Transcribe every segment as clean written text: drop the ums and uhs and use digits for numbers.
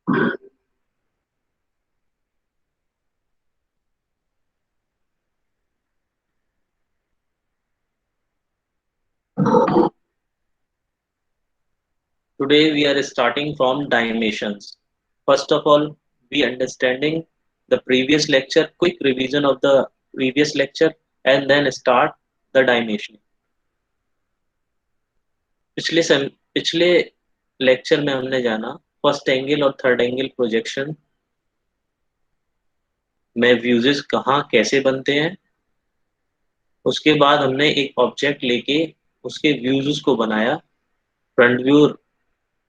Today we are starting from dimensions. First of all, we understanding the previous lecture, quick revision of the previous lecture, and then start the dimensioning. पिछले lecture में हमने जाना first angle और third angle projection में व्यूजेस कहाँ कैसे बनते हैं। उसके बाद हमने एक ऑब्जेक्ट लेके उसके व्यूज को बनाया, front view,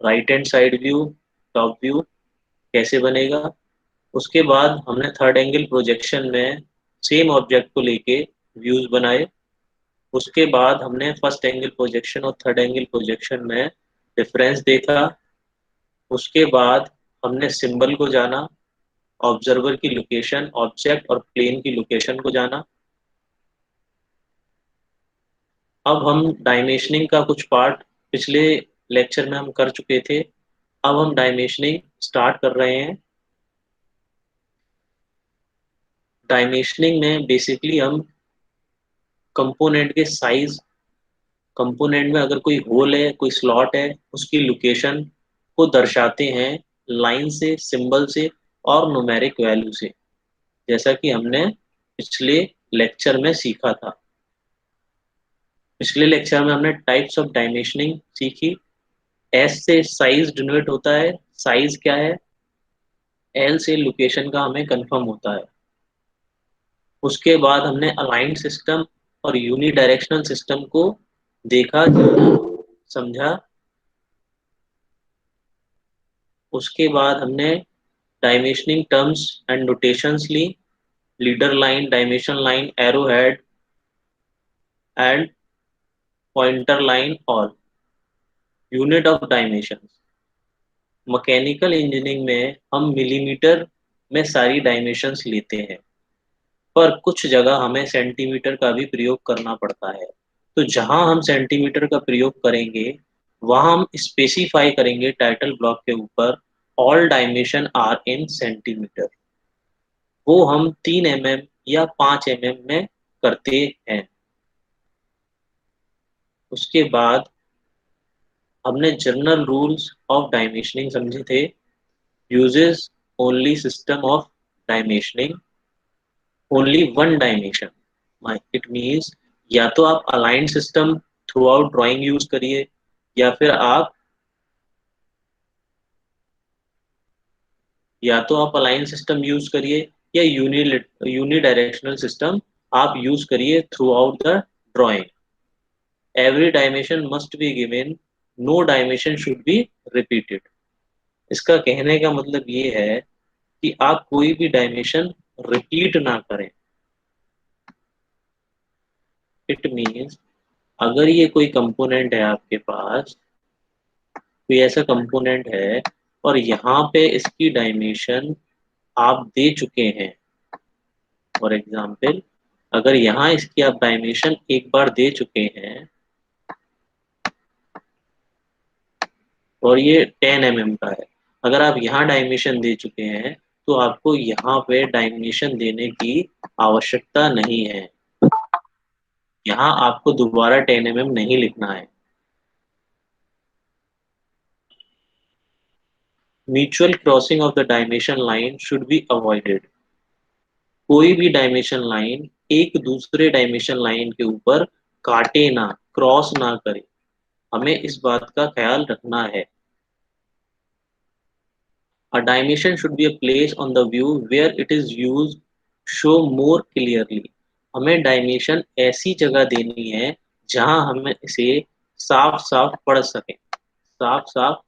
right hand side view, top view कैसे बनेगा। उसके बाद हमने थर्ड एंगल प्रोजेक्शन में सेम ऑब्जेक्ट को लेके व्यूज बनाए। उसके बाद हमने फर्स्ट एंगल प्रोजेक्शन और थर्ड एंगल प्रोजेक्शन में डिफरेंस देखा। उसके बाद हमने सिंबल को जाना, ऑब्जर्वर की लोकेशन, ऑब्जेक्ट और प्लेन की लोकेशन को जाना। अब हम डायमेंशनिंग का कुछ पार्ट पिछले लेक्चर में हम कर चुके थे। अब हम डायमेंशनिंग स्टार्ट कर रहे हैं। डायमेंशनिंग में बेसिकली हम कंपोनेंट के साइज, कंपोनेंट में अगर कोई होल है, कोई स्लॉट है, उसकी लोकेशन को दर्शाते हैं लाइन से, सिंबल से और न्यूमेरिक वैल्यू से, जैसा कि हमने पिछले लेक्चर में सीखा था। पिछले लेक्चर में हमने टाइप्स ऑफ डायमेंशनिंग सीखी। एस से साइज डिनोट होता है, साइज क्या है। एल से लोकेशन का हमें कंफर्म होता है। उसके बाद हमने अलाइंड सिस्टम और यूनी डायरेक्शनल सिस्टम को देखा, समझा। उसके बाद हमने डायमेंशनिंग टर्म्स एंड नोटेशंस ली, leader line, dimension line, arrow head and pointer line और unit of dimension. Mechanical engineering में हम मिलीमीटर में सारी डायमेंशंस लेते हैं, पर कुछ जगह हमें सेंटीमीटर का भी प्रयोग करना पड़ता है। तो जहां हम सेंटीमीटर का प्रयोग करेंगे वहां हम स्पेसिफाई करेंगे टाइटल ब्लॉक के ऊपर all dimension are in centimetre. वो हम 3 mm या 5 mm में करते हैं। उसके बाद हमने जनरल रूल्स ऑफ डायमेंशनिंग समझे थे। Uses only system of dimensioning only one dimension. It means या तो आप aligned system through out drawing use करिए, या फिर आप या तो आप अलाइन सिस्टम यूज करिए या यूनी डायरेक्शनल सिस्टम आप यूज करिए throughout the drawing. Every dimension must be given, no dimension should be repeated. इसका कहने का मतलब ये है कि आप कोई भी डायमेंशन रिपीट ना करें। इट मीन्स अगर ये कोई कंपोनेंट है आपके पास, कोई ऐसा कंपोनेंट है और यहाँ पे इसकी डायमेंशन आप दे चुके हैं, फॉर एग्जाम्पल अगर यहाँ इसकी आप डायमेंशन एक बार दे चुके हैं और ये 10 mm का है, अगर आप यहाँ डायमेंशन दे चुके हैं तो आपको यहाँ पे डायमेंशन देने की आवश्यकता नहीं है। यहाँ आपको दोबारा 10 mm नहीं लिखना है। Mutual crossing of the dimension line should be avoided. कोई भी डायमेंशन लाइन एक दूसरे डायमेंशन लाइन के ऊपर काटे ना, क्रॉस ना करे, हमें इस बात का ख्याल रखना है। A dimension should be a place on the view where it is used show more clearly। हमें डायमेंशन ऐसी जगह देनी है जहां हम इसे साफ साफ पढ़ सकें, साफ साफ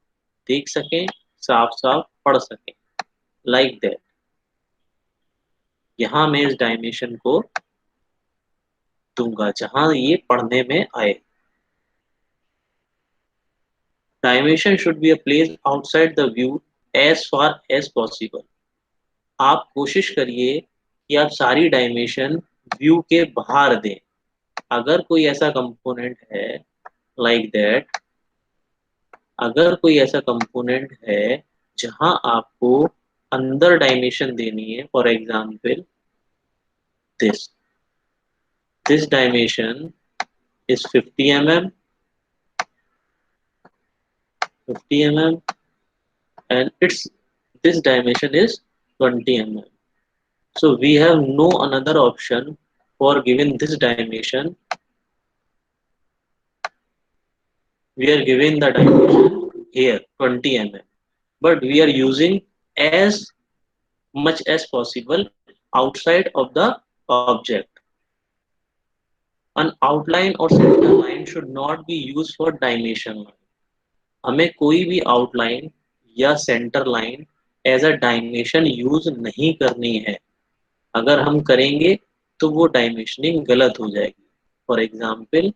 देख सकें, साफ साफ पढ़ सकें, लाइक दैट। यहाँ मैं इस डायमेंशन को दूंगा जहां ये पढ़ने में आए। Dimension should be a place outside the view as far as possible. आप कोशिश करिए कि आप सारी डायमेंशन व्यू के बाहर दें। अगर कोई ऐसा कंपोनेंट है लाइक दैट, अगर कोई ऐसा कंपोनेंट है जहां आपको अंदर डायमेंशन देनी है, for example this this dimension is 50 mm and its this dimension is 20 mm. So we have no another option for giving this dimension. We are giving the dimension here 20 mm, but we are using as much as possible outside of the object. An outline or center line should not be used for dimension line. हमें कोई भी outline या centre line as a dimension use नहीं करनी है. अगर हम करेंगे तो वो डायमेंशनिंग गलत हो जाएगी. फॉर एग्जाम्पल,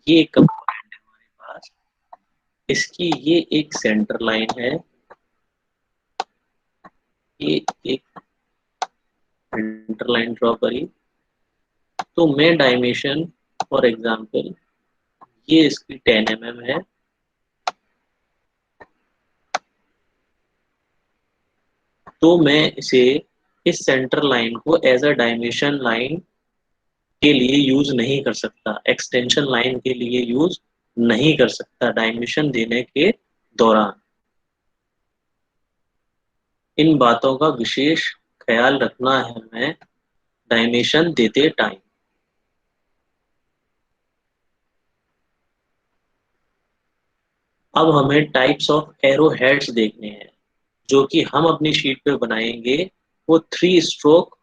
ये एक कंपोनेंट है हमारे पास, इसकी ये एक सेंटर लाइन है, ये एक सेंटर लाइन ड्रॉ करी, तो मैं डायमेंशन फॉर एग्जाम्पल ये इसकी 10 mm है, तो मैं इसे इस सेंटर लाइन को एज अ डायमेंशन लाइन के लिए यूज नहीं कर सकता, एक्सटेंशन लाइन के लिए यूज नहीं कर सकता डायमेंशन देने के दौरान. इन बातों का विशेष ख्याल रखना है हमें डायमेंशन देते टाइम. अब हमें टाइप्स ऑफ एरो हेड्स देखने हैं जो कि हम अपनी शीट पे बनाएंगे. वो 3 स्ट्रोक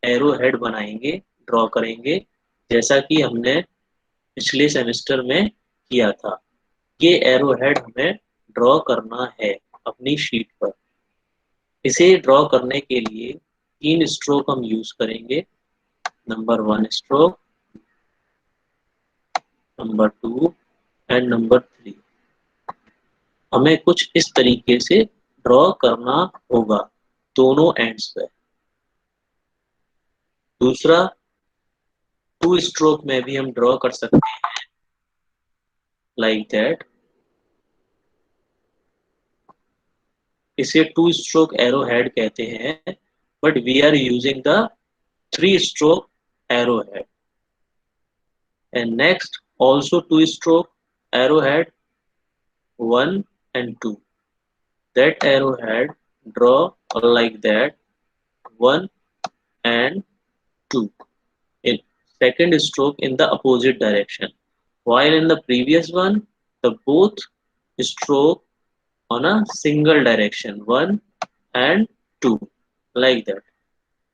एरो हेड बनाएंगे, ड्रॉ करेंगे, जैसा कि हमने पिछले सेमेस्टर में किया था. ये एरो हेड हमें ड्रॉ करना है अपनी शीट पर. इसे ड्रॉ करने के लिए 3 स्ट्रोक हम यूज करेंगे. Number 1 stroke, number 2 and number 3. हमें कुछ इस तरीके से ड्रॉ करना होगा दोनों एंड्स पे. दूसरा, 2 स्ट्रोक में भी हम ड्रॉ कर सकते हैं, लाइक दैट. इसे 2 स्ट्रोक एरो हेड कहते हैं, but we are using the 3 stroke arrow head. And next, also 2 stroke arrowhead 1 and 2. That arrowhead draw like that 1 and 2 in second stroke in the opposite direction. While in the previous one, the both stroke on a single direction 1 and 2 like that.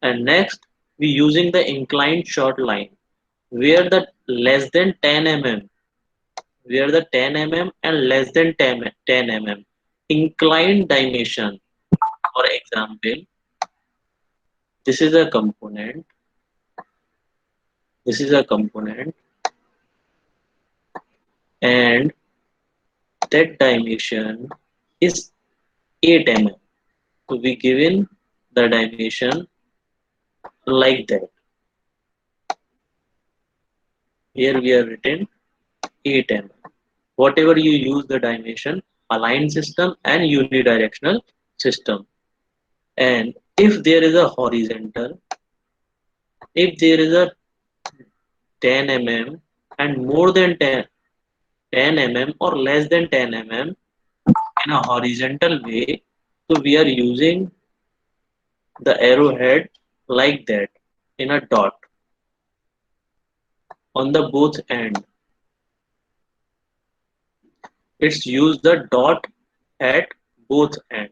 And next, we using the inclined short line where the less than 10 mm, where the 10 mm and less than 10 mm inclined dimension. For example, this is a component, this is a component, and that dimension is 8 mm. So we given the dimension like that. Here we are written 8 mm. Whatever you use the dimension, aligned system and unidirectional system. And if there is a horizontal, if there is a 10 mm and more than 10 mm or less than 10 mm in a horizontal way, so we are using the arrowhead like that in a dot on the both end. It's use the dot at both end.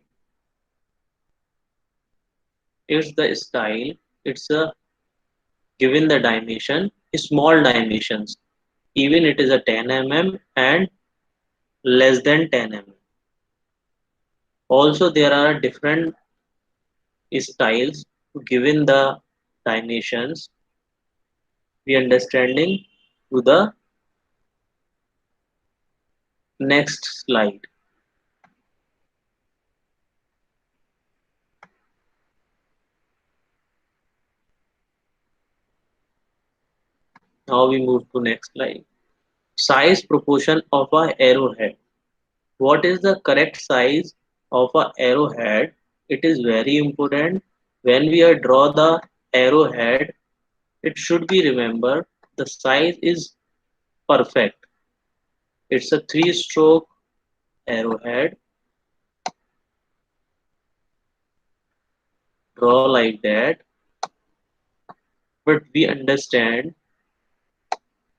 It's the style, it's a given the dimension, small dimensions, even it is a 10 mm and less than 10 mm. Also there are different styles given the dimensions. We understanding to the next slide. Now we move to next slide. Size proportion of a arrowhead. What is the correct size of a arrowhead, it is very important when we are draw the arrowhead, it should be remembered the size is perfect. It's a three-stroke arrowhead. Draw like that. But we understand,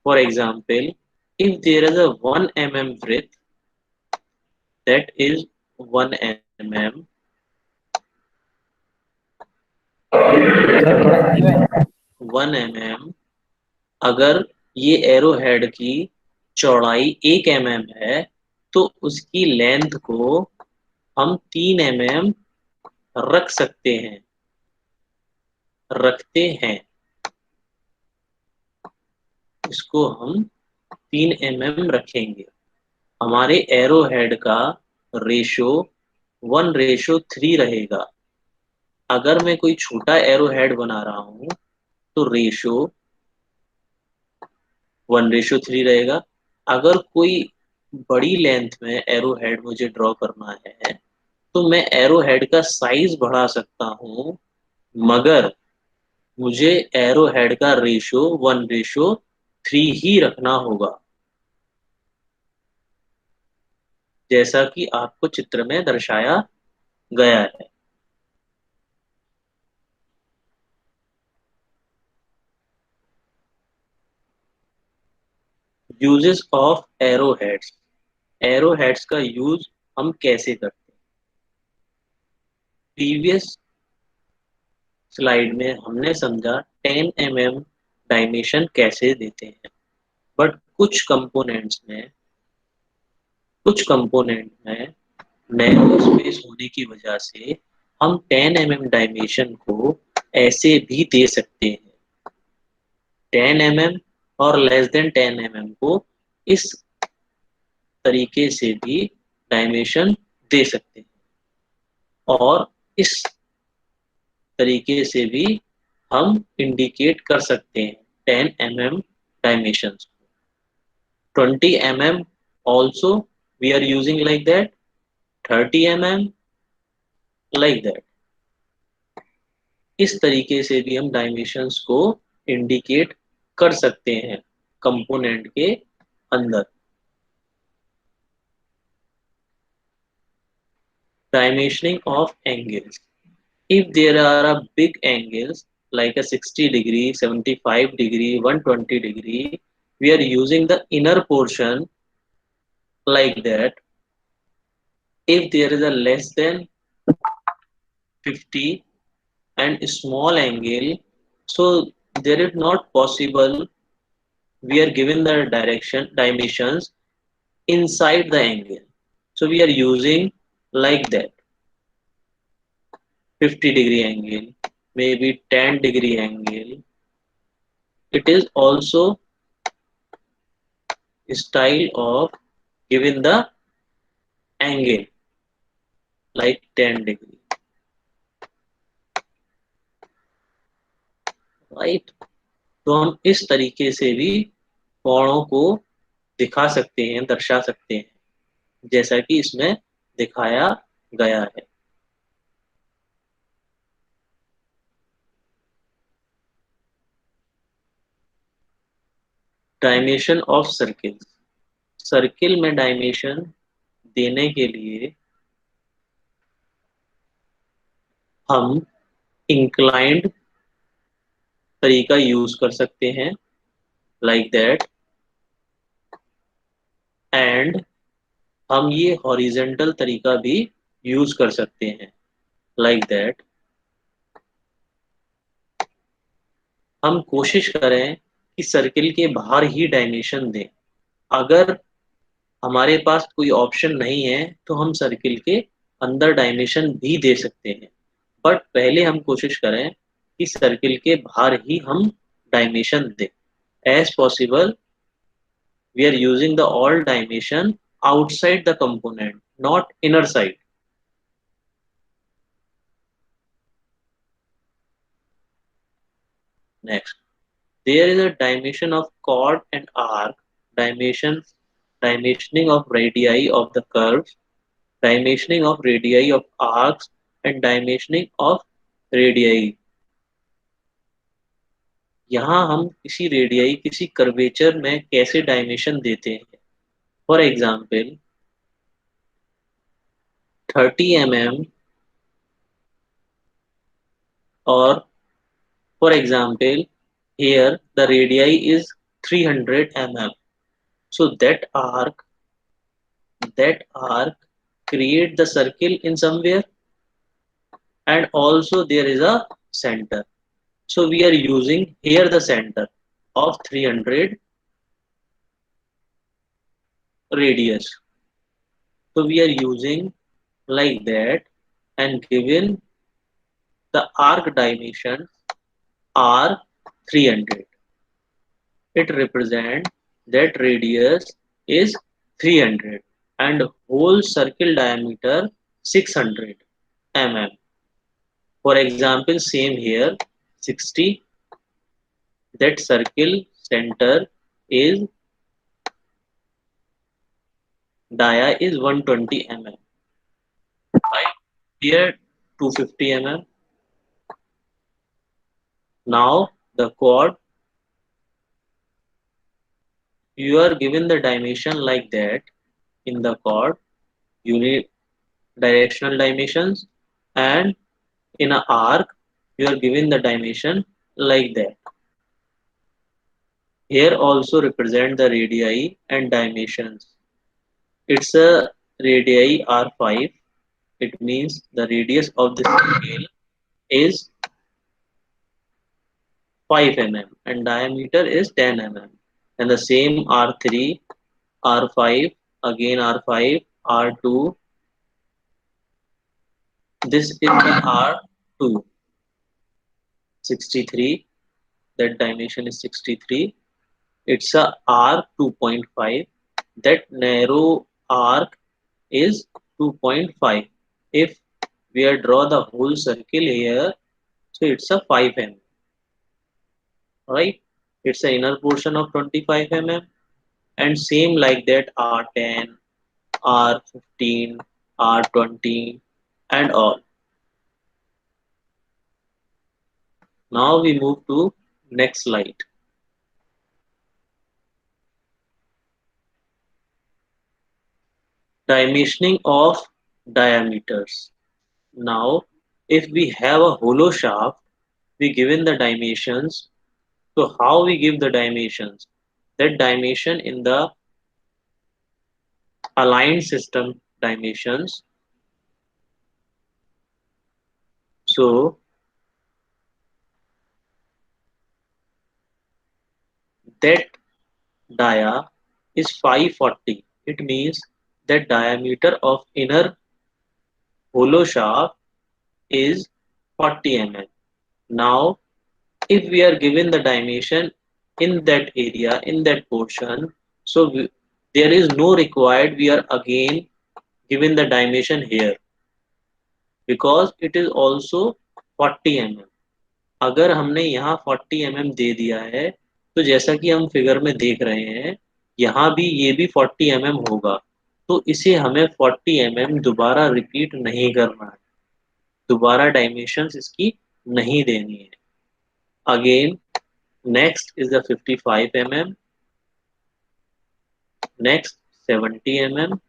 for example, if there is a 1 mm width, that is 1 mm, sir थोड़ा हिंदी में। 1 mm, अगर ये arrow head की चौड़ाई 1 mm है, तो उसकी length को हम 3 mm रख सकते हैं, रखते हैं। इसको हम 3 mm रखेंगे। हमारे एरो हेड का रेशो 1:3 रहेगा। अगर मैं कोई छोटा एरो हेड बना रहा हूं तो रेशो 1:3 रहेगा। अगर कोई बड़ी लेंथ में एरो हेड मुझे ड्रॉ करना है तो मैं एरो हेड का साइज बढ़ा सकता हूं, मगर मुझे एरो हेड का रेशो 1:3 ही रखना होगा, जैसा कि आपको चित्र में दर्शाया गया है। Uses of arrowheads. एरोहेड्स का यूज हम कैसे करते हैं? प्रीवियस स्लाइड में हमने समझा 10 mm डायमेंशन कैसे देते हैं, बट कुछ कंपोनेंट में नैरो स्पेस होने की वजह से हम 10 mm डायमेंशन को ऐसे भी दे सकते हैं। 10 mm और लेस देन 10 mm को इस तरीके से भी डायमेंशन दे सकते हैं, और इस तरीके से भी हम इंडिकेट कर सकते हैं 10 mm dimensions. 20 mm also we are using like that, 30 mm like that। इस तरीके से भी हम डायमेंशंस को इंडिकेट कर सकते हैं कंपोनेंट के अंदर। Dimensioning of angles. If there are a big angles like a 60°, 75°, 120°, we are using the inner portion like that. If there is a less than 50 and small angle, so there is not possible we are given the direction dimensions inside the angle. So we are using like that 50° angle, maybe 10° angle. It is also style of given the angle like 10°, right? तो हम इस तरीके से भी कोणों को दिखा सकते हैं, दर्शा सकते हैं, जैसा कि इसमें दिखाया गया है। Dimension of circle. सर्किल में डायमेंशन देने के लिए हम इंक्लाइंड तरीका यूज कर सकते हैं लाइक दैट, एंड हम ये हॉरिजेंटल तरीका भी यूज कर सकते हैं लाइक दैट। हम कोशिश करें कि सर्किल के बाहर ही डायमेंशन दें। अगर हमारे पास कोई ऑप्शन नहीं है तो हम सर्किल के अंदर डायमेंशन भी दे सकते हैं, बट पहले हम कोशिश करें कि सर्किल के बाहर ही हम डायमेंशन दें। As possible we are using the all dimension outside the component, not inner side. Next, there is a dimension of chord and arc, dimensions, dimensioning of radii of the curves. dimensioning of radii of arcs and dimensioning of radii. यहाँ हम किसी radii किसी curvature में कैसे dimension देते हैं. For example 30 mm, or for example here the radii is 300 mm. So that arc create the circle in somewhere, and also there is a center. So we are using here the center of 300 radius. So we are using like that, and given the arc dimension are 300. It represents that radius is 300 and whole circle diameter 600 mm. For example, same here 60, that circle center is dia is 120 mm. Right? Here 250 mm. Now the chord, you are given the dimension like that. In the chord you need directional dimensions, and in an arc you are given the dimension like that. Here also represent the radii and dimensions. It's a radii R5. It means the radius of this scale is 5 mm and diameter is 10 mm. And the same R3, R5, again R5, R2. This is the R2, 63. That dimension is 63. It's a R2.5. That narrow arc is 2.5. If we draw the whole circle here, so it's a 5 mm, right? It's the inner portion of 25 mm, and same like that R10, R15, R20, and all. Now we move to next slide. Dimensioning of diameters. Now, if we have a hollow shaft, we given the dimensions. So how we give the dimensions? That dimension in the aligned system dimensions. So that dia is 540. It means that diameter of inner hollow shaft is 40 mm. Now, if we are given the dimension in that area, in that portion, so there is no required. We are again given the dimension here because it is also 40 mm. अगर हमने यहाँ 40 mm दे दिया है, तो जैसा कि हम figure में देख रहे हैं, यहाँ भी ये भी 40 mm होगा. तो इसे हमें 40 mm दोबारा रिपीट नहीं करना है, दोबारा डायमेंशंस इसकी नहीं देनी है. Again next is the 55 mm, next 70 mm,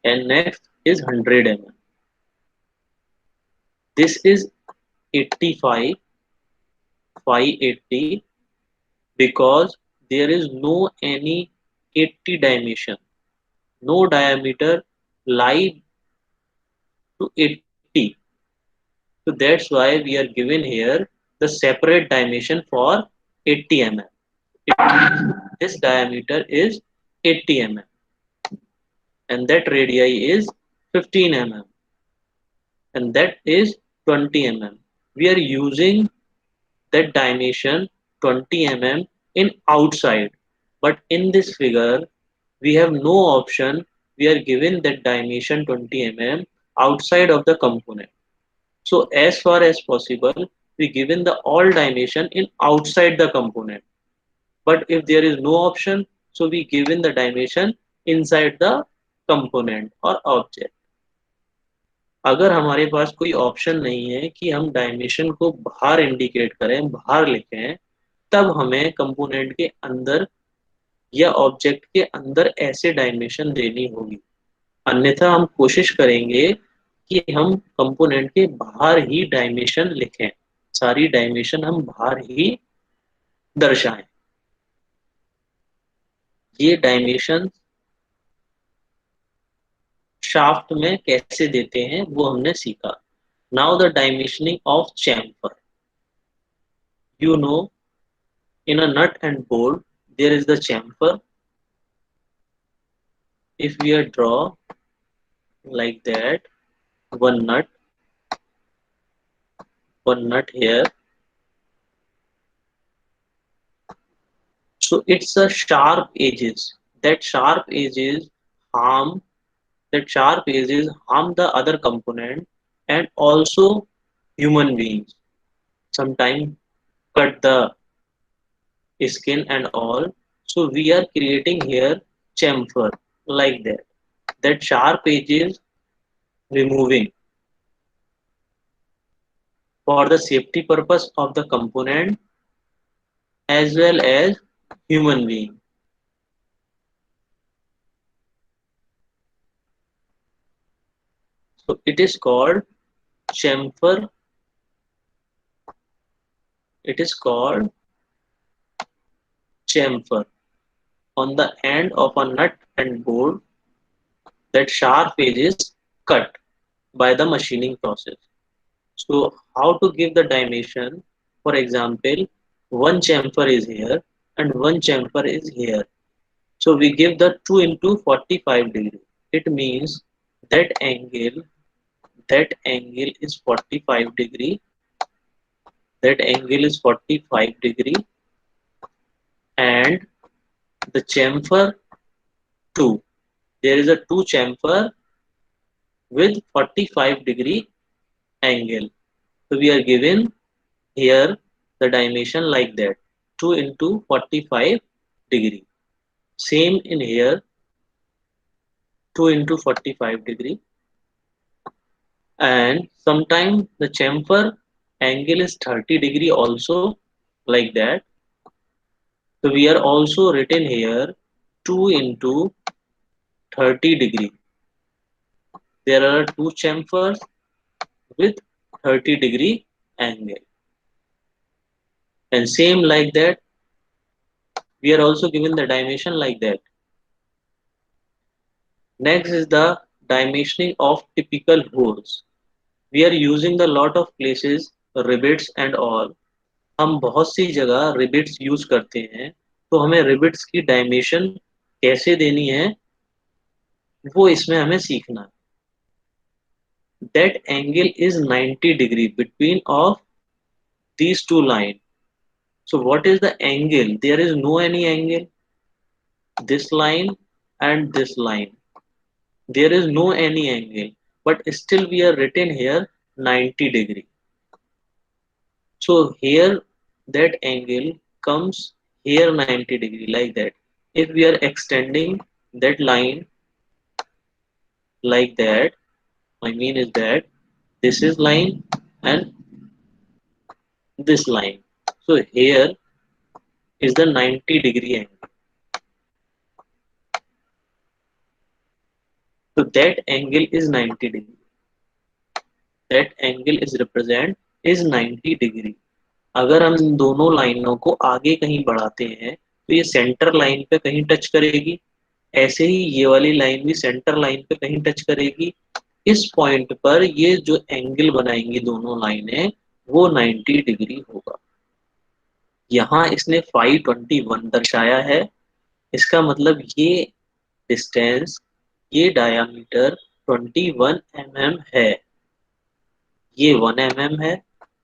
and next is 100 mm. This is 85, 580, because there is no any 80 dimension, no diameter lie to 80. So that's why we are given here the separate dimension for 80 mm. This diameter is 80 mm and that radii is 15 mm and that is 20 mm. We are using that dimension 20 mm in outside, but in this figure we have no option. We are given that dimension 20 mm outside of the component. So as far as possible we given the all dimension in outside the component, but if there is no option, so we given the dimension inside the component or object. अगर हमारे पास कोई option नहीं है कि हम dimension को बाहर indicate करें, बाहर लिखें, तब हमें कंपोनेंट के अंदर या ऑब्जेक्ट के अंदर ऐसे डायमेंशन देनी होगी। अन्यथा हम कोशिश करेंगे कि हम कंपोनेंट के बाहर ही डायमेंशन लिखें, सारी डायमेंशन हम बाहर ही दर्शाएं। ये डायमेंशन शाफ्ट में कैसे देते हैं वो हमने सीखा। Now the dimensioning of chamfer. You know, in a nut and bolt there is the chamfer. If we are draw like that, one nut, one nut here, so it's a sharp edges. Harm that sharp edges harm the other component and also human beings. Sometimes cut the skin and all. So we are creating here chamfer like that. That sharp edges removing for the safety purpose of the component as well as human being. So it is called chamfer. It is called chamfer. On the end of a nut and bolt, that sharp edge is cut by the machining process. So how to give the dimension? For example, one chamfer is here and one chamfer is here. So we give the 2 into 45 degree. It means that angle is 45 degree. That angle is 45 degree and the chamfer 2. There is a 2 chamfer with 45 degree angle. So we are given here the dimension like that, 2 into 45 degree. Same in here, 2 into 45 degree. And sometimes the chamfer angle is 30 degree also, like that. So we are also written here 2 into 30 degree. There are 2 chamfers with 30 degree angle. And same like that, we are also given the dimension like that. Next is the dimensioning of typical holes. We are using the lot of places rivets and all. हम बहुत सी जगह rivets use करते हैं, तो हमें rivets की dimension कैसे देनी है वो इसमें हमें सीखना है. That angle is 90 degree between of these two lines. So what is the angle? There is no any angle. This line and this line. There is no any angle, but still we are written here 90 degree. So here that angle comes here 90 degree like that. If we are extending that line like that, I mean is that this is line and this line. So here is the 90 degree angle. So that angle is 90 degree. That angle is represent is 90 degree. अगर हम इन दोनों लाइनों को आगे कहीं बढ़ाते हैं तो ये सेंटर लाइन पे कहीं टच करेगी, ऐसे ही ये वाली लाइन भी सेंटर लाइन पे कहीं टच करेगी. इस पॉइंट पर ये जो एंगल बनाएंगी दोनों लाइनें वो 90 डिग्री होगा. यहाँ इसने 521 दर्शाया है. इसका मतलब ये डिस्टेंस, ये डायामीटर 21 mm है. ये 1 mm है.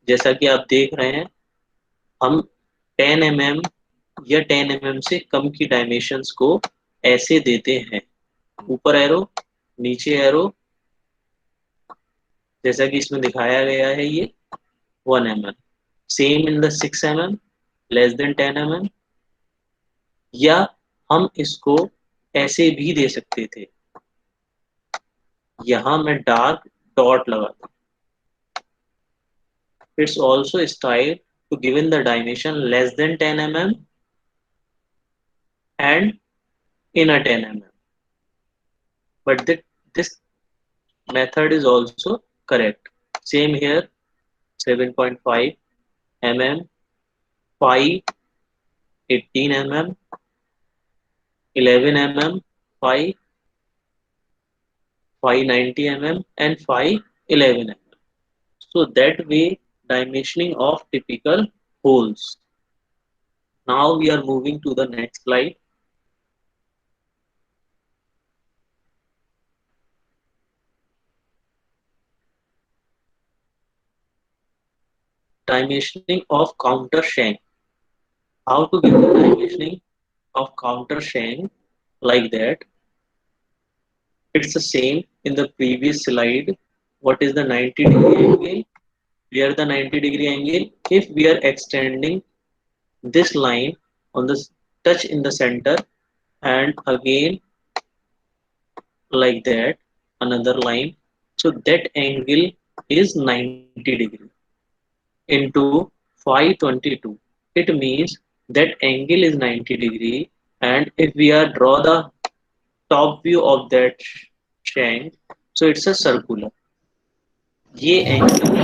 जैसा कि आप देख रहे हैं, हम 10 mm या 10 mm से कम की डायमेंशंस को ऐसे देते हैं. ऊपर एरो, नीचे एरो, जैसा कि इसमें दिखाया गया है ये 1 mm. Same in the 6 mm, less than 10 mm. या हम इसको ऐसे भी दे सकते थे. यहाँ मैं डार्क डॉट लगाता हूँ. It's also styled to given the dimension less than 10 mm and in a 10 mm. But this method is also correct. Same here, 7.5 mm, 5, 18 mm, 11 mm, 5, 590 mm, and 511 mm. So that way dimensioning of typical holes. Now we are moving to the next slide. Dimensioning of counter shank. How to give the dimensioning of counter shank like that. It's the same in the previous slide. What is the 90-degree angle? Where the 90-degree angle? If we are extending this line on the touch in the center and again like that another line, so that angle is 90 degree into 522. It means that angle is 90 degree, and if we are draw the top view of that shank, so it's a circular. ये angle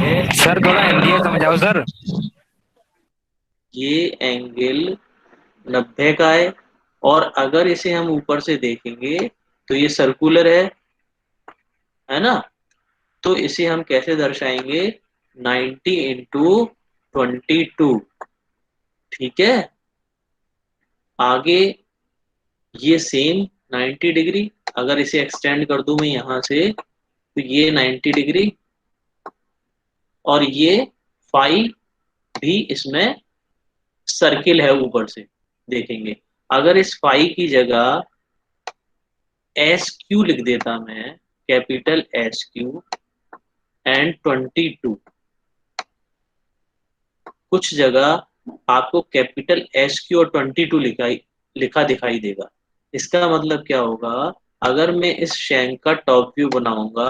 है sir थोड़ा हिंदी में समझाओ sir. ये angle 90 का है, और अगर इसे हम ऊपर से देखेंगे तो ये सर्कुलर है ना. तो इसे हम कैसे दर्शाएंगे? 90 इंटू 22. ठीक है. आगे ये सेम 90 डिग्री, अगर इसे एक्सटेंड कर दूं मैं यहां से तो ये 90 डिग्री, और ये फाई भी इसमें सर्किल है ऊपर से देखेंगे. अगर इस फाई की जगह एस क्यू लिख देता मैं, कैपिटल एस क्यू एंड 22, कुछ जगह आपको कैपिटल एस क्यू और 22 लिखा दिखाई देगा. इसका मतलब क्या होगा? अगर मैं इस शैंक का टॉप व्यू बनाऊंगा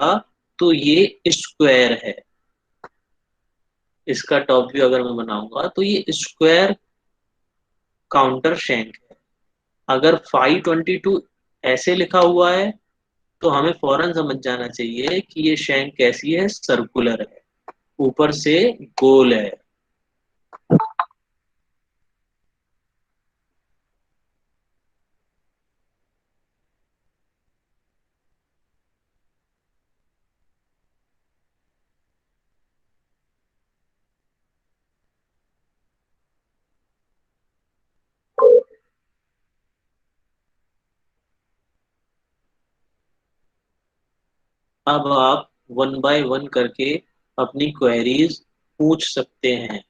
तो ये स्क्वायर है. इसका टॉप व्यू अगर मैं बनाऊंगा तो ये स्क्वायर काउंटर शैंक है. अगर 522 ऐसे लिखा हुआ है तो हमें फौरन समझ जाना चाहिए कि ये शैंक कैसी है? सर्कुलर है, ऊपर से गोल है. अब आप वन बाय वन करके अपनी क्वेरीज पूछ सकते हैं.